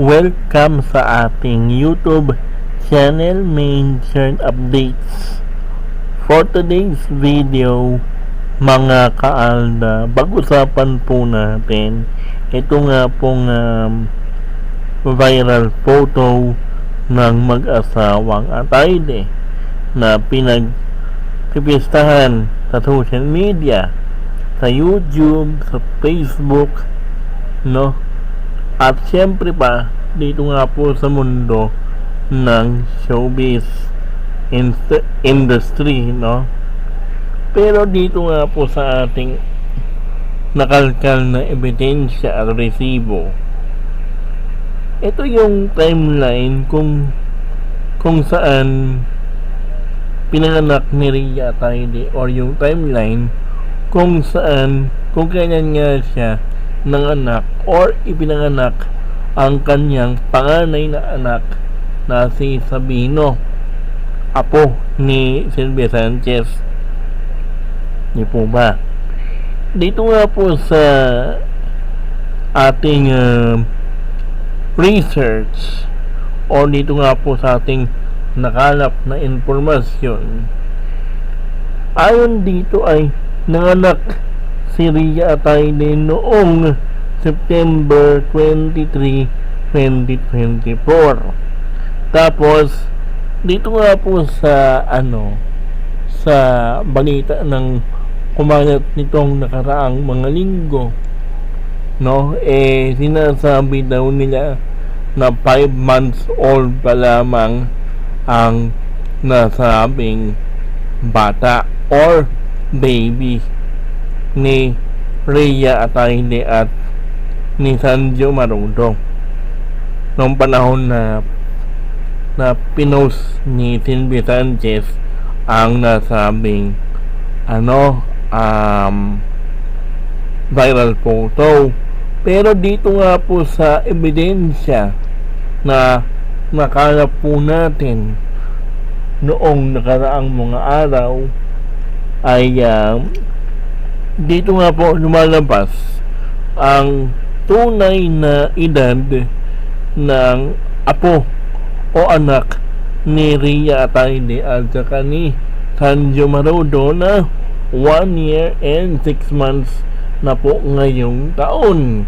Welcome sa ating YouTube channel, Main Churn Updates. For today's video, mga kaalda, pag-usapan po natin ito nga pong viral photo ng mag-asawang Atayde na pinagpipistahan sa social media, sa YouTube, sa Facebook, no? At syempre pa, dito nga po sa mundo ng showbiz industry, no? Pero dito nga po sa ating nakalkal na ebidensya at resibo, ito yung timeline kung saan pinanganak ni Rhea Atayde, or yung timeline kung kailan nga siya nanganak or ipinanganak ang kanyang panganay na anak na si Sabino, apo ni Sylvia Sanchez. Di po ba? Dito nga po sa ating research, o dito nga po sa ating nakalap na informasyon, ayon dito ay nanganak si Rhea Atayde noong September 23, 2024. Tapos dito nga po sa sa balita ng kumalat nitong nakaraang mga linggo, no, sinasabi daw nila na 5 months old pa lamang ang nasabing bata or baby ni Rhea Atayde at ni Sanjo Marudo noong panahon na pinost ni Sylvia Sanchez ang nasabing viral photo. Pero dito nga po sa ebidensya na nakalap po natin noong nakaraang mga araw ay dito nga po lumalabas ang tunay na edad ng apo o anak ni Rhea Atayde at saka ni Sanjo Marudo na 1 year and 6 months na po ngayong taon,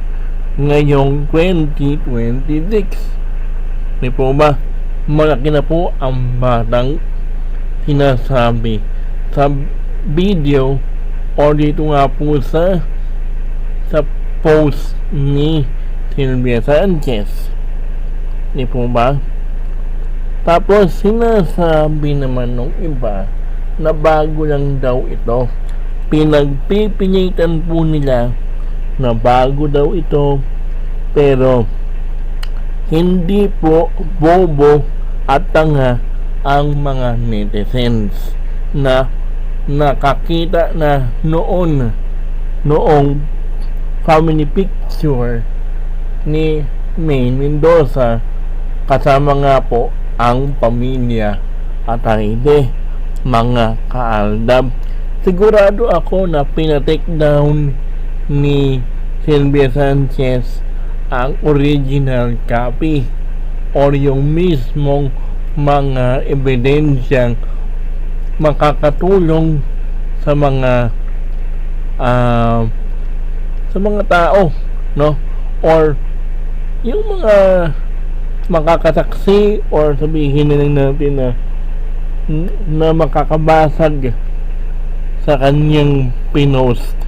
ngayong 2026. Di po ba? Malaki na po ang batang sinasabi sa video o dito nga po sa post ni Sylvia Sanchez. Di po ba? Tapos sinasabi naman ng iba na bago lang daw ito. Pinagpipilitan po nila na bago daw ito, pero hindi po bobo at tanga ang mga netizens na nakakita na noong family picture ni Maine Mendoza kasama nga po ang pamilya Atayde, mga kaaldab. Sigurado ako na pinatake down ni Sylvia Sanchez ang original copy or yung mismong mga ebidensyang makakatulong sa mga tao, no, or yung mga makakasaksi, or sabihin na lang natin na makakabasag sa kanyang pinost.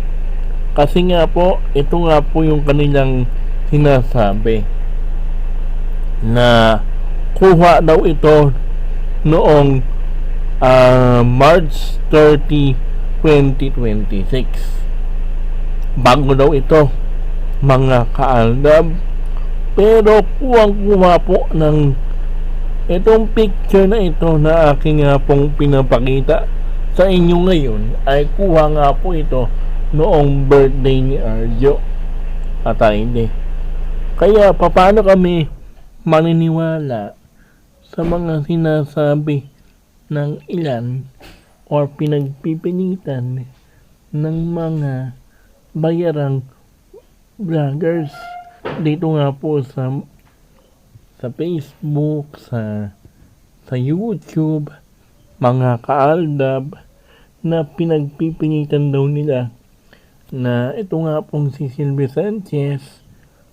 Kasi nga po, ito nga po yung kanilang sinasabi na kuha daw ito noong March 30, 2026. Bago daw ito, mga kaaldab. Pero kuwang-kuha po ng itong picture na ito na aking pong pinapakita sa inyo ngayon ay kuha nga po ito noong birthday ni Arjo Atayde. Kaya paano kami maniniwala sa mga sinasabi ng ilan or pinagpipilitan ng mga bayarang vloggers dito nga po sa sa Facebook, sa YouTube, mga kaaldab na pinagpipilitan daw nila na ito nga pong si Silvia Sanchez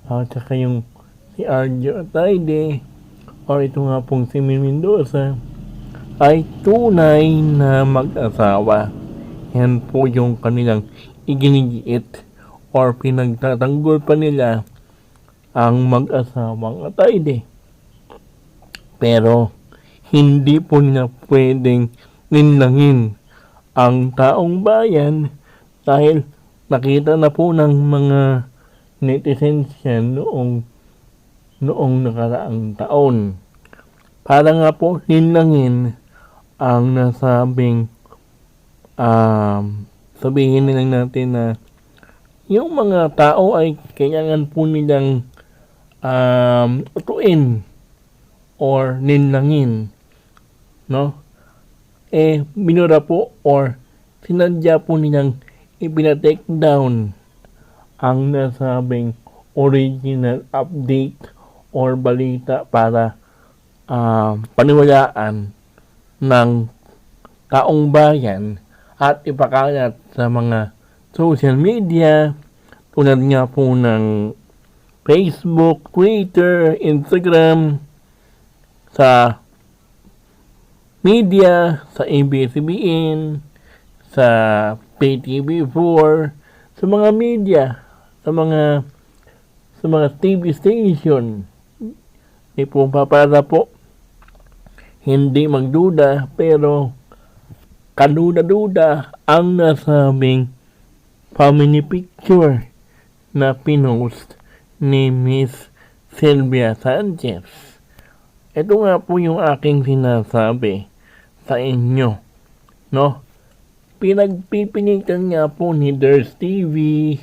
at saka yung si Arjo Ataide o ito nga pong si Mil Mendoza ay tunay na mag-asawa. Yan po yung kanilang iginigiit or pinagtatanggol pa nila ang mag-asawang Ataide. Pero hindi po nila pwedeng linlangin ang taong bayan dahil nakita na po ng mga netizens yan noong nakaraang taon. Para nga po linlangin ang nasabing sabihin nilang natin na yung mga tao ay kailangan po nilang utuin or linlangin, no? Binura po or sinadya po nilang ipina-take down ang nasabing original update or balita para paniwalaan ng taong bayan at ipakalat sa mga social media tulad nga po ng Facebook, Twitter, Instagram, sa media, sa ABS-CBN, sa PTV4, sa mga media, sa mga TV station. Di po para po hindi magduda pero kaduda-duda ang nasabing family picture na pinost ni Miss Silvia Sanchez. Ito nga po yung aking sinasabi sa inyo, no? Pinagpipilitan nga po ni Ders TV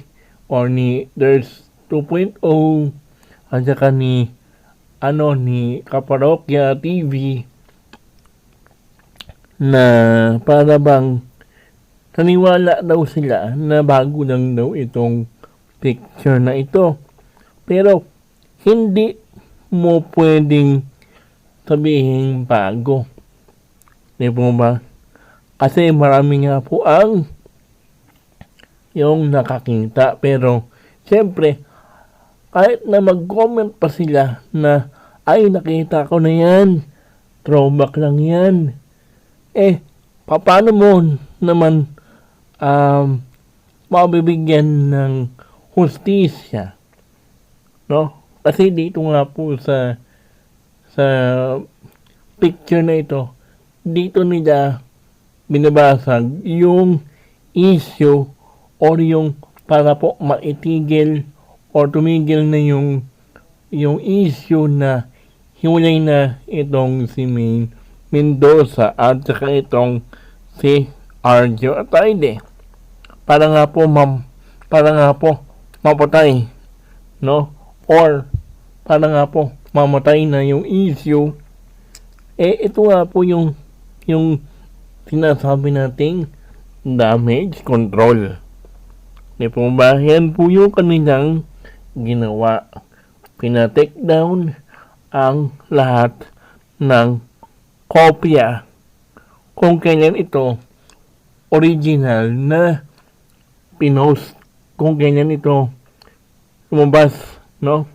or ni Ders 2.0 at saka ni Kaparokya TV na para bang naniwala daw sila na bago lang daw itong picture na ito. Pero hindi mo pwedeng sabihin bago. Di po ba? Kasi marami nga po ang yung nakakita. Pero siyempre, kahit na mag-comment pa sila na ay nakita ko na yan, throwback lang yan. Paano mo naman mabibigyan ng hustisya? No? Kasi dito nga po sa picture na ito, dito nila binabasag yung issue or yung para po maitigil or tumigil na yung issue na hiwalay na itong si Mendoza at saka itong si Arjo Ataide. Para nga po mapatay, no? Or para nga po mamatay na yung issue. Ito nga po yung sinasabi nating damage control. Di po ba? Yan po yung kanilang ginawa. Pina-take down ang lahat ng kopya kung kailan ito original na pinost, kung kailan ito lumabas, no?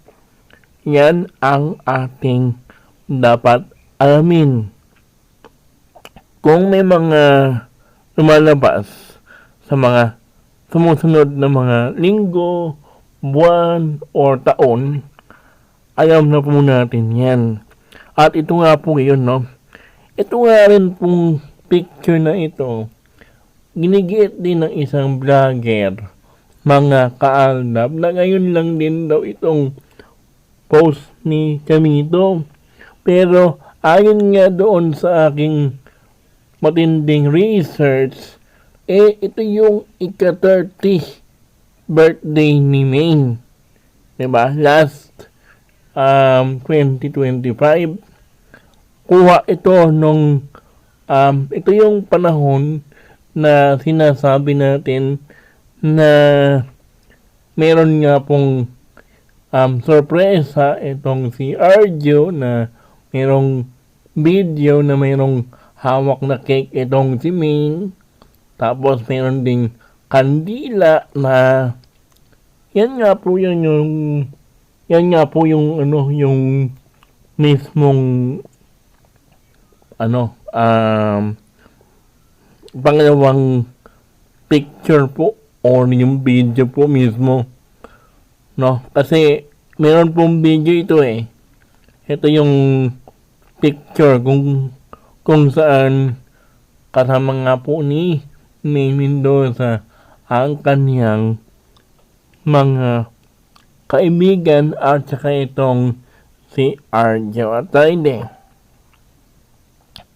Yan ang ating dapat alamin. Kung may mga lumalabas sa mga sumusunod na mga linggo, buwan, or taon, alam na po natin yan. At ito nga po yun, no? Ito nga rin pong picture na ito, ginigiit din ng isang vlogger, mga kaaldab, na ngayon lang din daw itong post ni Camito. Pero ayon nga doon sa aking matinding research, ito yung ika-30 birthday ni Maine. Diba? Last 2025. Kuha ito nung ito yung panahon na sinasabi natin na meron nga pong sorpresa itong si Arjo na mayroong video na mayroong hawak na cake itong si Main. Tapos mayroon ding kandila na yan nga po yung mismong pangalawang picture po or yung video po mismo, no? Kasi meron pong video ito ito yung picture kung saan kasama nga po ni May Mendoza ang kanyang mga kaibigan at saka itong si Arjo Atayde.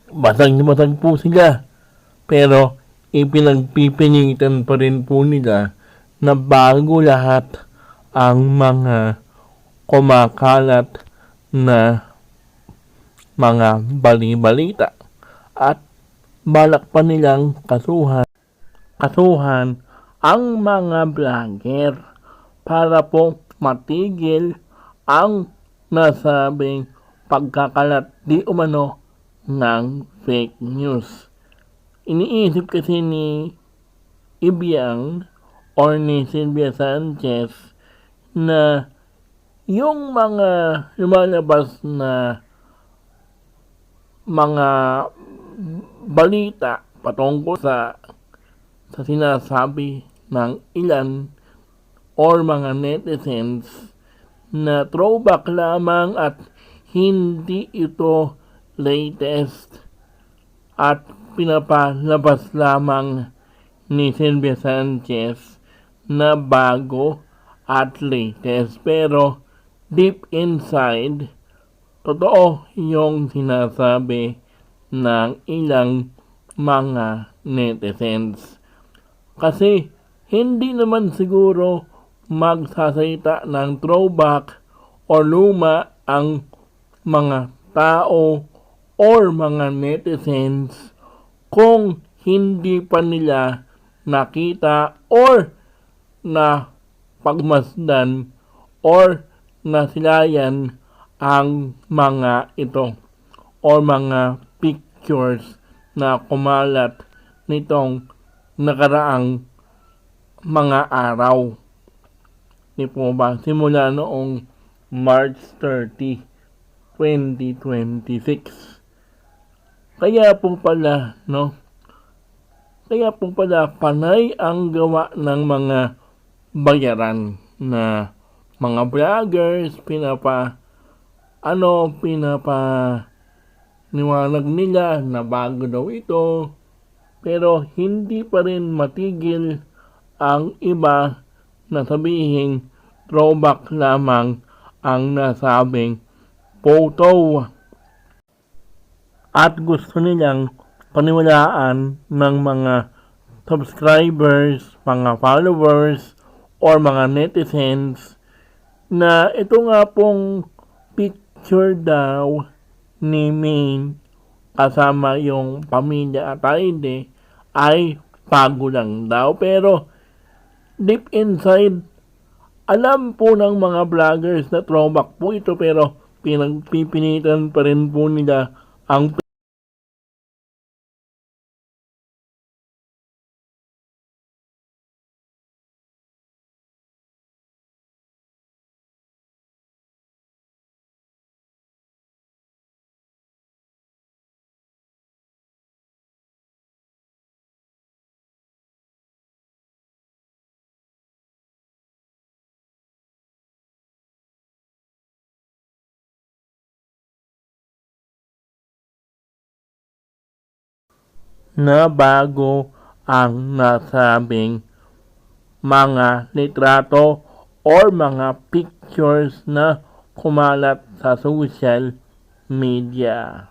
Basag po sila, pero ipinagpipinitan pa rin po nila na bago lahat ang mga kumakalat na mga bali-balita at balak pa nilang kasuhan ang mga vlogger para po matigil ang nasabing pagkakalat di umano ng fake news. Iniisip kasi ni Ibiang or ni Sylvia Sanchez na yung mga lumalabas na mga balita patungkol sa sinasabi ng ilan or mga netizens na throwback lamang at hindi ito latest at pinapalabas lamang ni Sylvia Sanchez na bago at latest, pero deep inside totoo yung sinasabi ng ilang mga netizens. Kasi hindi naman siguro magsasalita ng throwback o luma ang mga tao or mga netizens kung hindi pa nila nakita or na pagmasdan or nasilayan ang mga ito or mga pictures na kumalat nitong nakaraang mga araw. Di po ba? Simula noong March 30, 2026. Kaya po pala, panay ang gawa ng mga bayaran na mga vloggers, niwanag nila na bago daw ito, pero hindi pa rin matigil ang iba na sabihin throwback lamang ang nasabing photo. At gusto nilang paniwalaan ng mga subscribers, mga followers, or mga netizens na ito nga pong picture daw ni Main kasama yung pamilya Atayde ay bago lang daw. Pero deep inside, alam po ng mga vloggers na throwback po ito, pero pinagpipinitan pa rin po nila ang na bago ang nasabing mga litrato or mga pictures na kumalat sa social media.